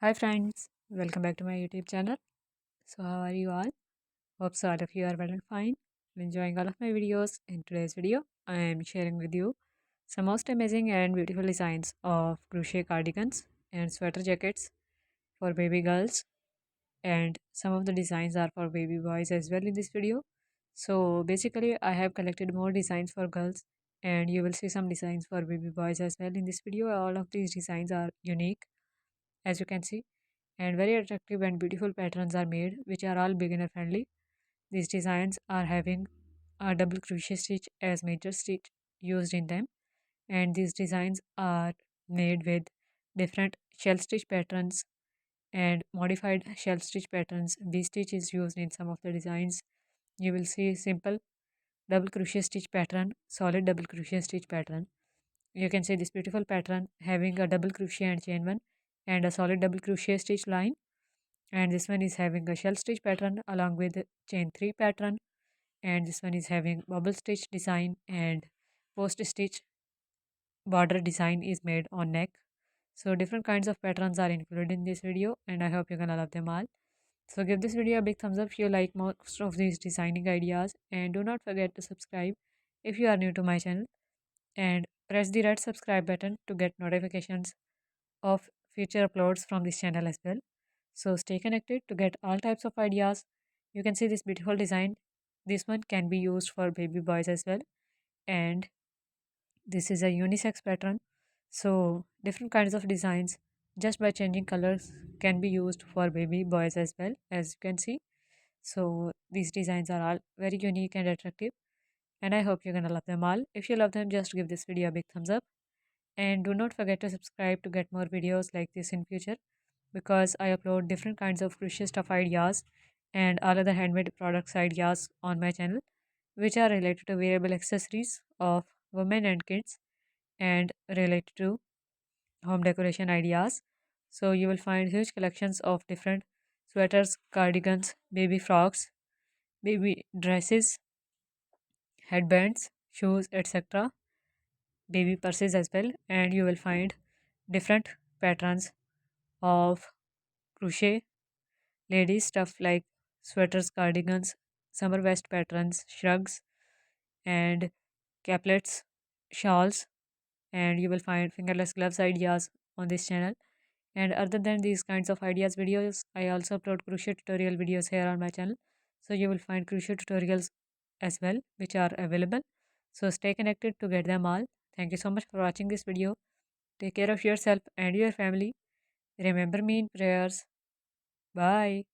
Hi friends, welcome back to my YouTube channel. So how are you all? Hope so all of you are well and fine. Enjoying all of my videos. In today's video, I am sharing with you some most amazing and beautiful designs of crochet cardigans and sweater jackets for baby girls, and some of the designs are for baby boys as well in this video. So basically I have collected more designs for girls, and you will see some designs for baby boys as well in this video. All of these designs are unique, as you can see, and very attractive and beautiful patterns are made, which are all beginner friendly. These designs are having a double crochet stitch as major stitch used in them, and these designs are made with different shell stitch patterns and modified shell stitch patterns. V stitch is used in some of the designs. You will see simple double crochet stitch pattern, solid double crochet stitch pattern. You can see this beautiful pattern having a double crochet and chain one and a solid double crochet stitch line, and this one is having a shell stitch pattern along with chain 3 pattern, and this one is having bubble stitch design and post stitch border design is made on neck. So different kinds of patterns are included in this video, and I hope you're gonna love them all. So give this video a big thumbs up if you like most of these designing ideas, and do not forget to subscribe if you are new to my channel, and press the red subscribe button to get notifications of future uploads from this channel as well. So stay connected to get all types of ideas. You can see this beautiful design. This one can be used for baby boys as well, and this is a unisex pattern. So different kinds of designs just by changing colors can be used for baby boys as well, as you can see. So these designs are all very unique and attractive, and I hope you're gonna love them all. If you love them, just give this video a big thumbs up, and do not forget to subscribe to get more videos like this in future, because I upload different kinds of crochet stuff ideas and all other handmade products ideas on my channel, which are related to wearable accessories of women and kids and related to home decoration ideas. So you will find huge collections of different sweaters, cardigans, baby frocks, baby dresses, headbands, shoes, etc., baby purses as well, and you will find different patterns of crochet ladies stuff like sweaters, cardigans, summer vest patterns, shrugs, and caplets, shawls, and you will find fingerless gloves ideas on this channel. And other than these kinds of ideas videos, I also upload crochet tutorial videos here on my channel. So you will find crochet tutorials as well, which are available. So stay connected to get them all. Thank you so much for watching this video. Take care of yourself and your family. Remember me in prayers. Bye.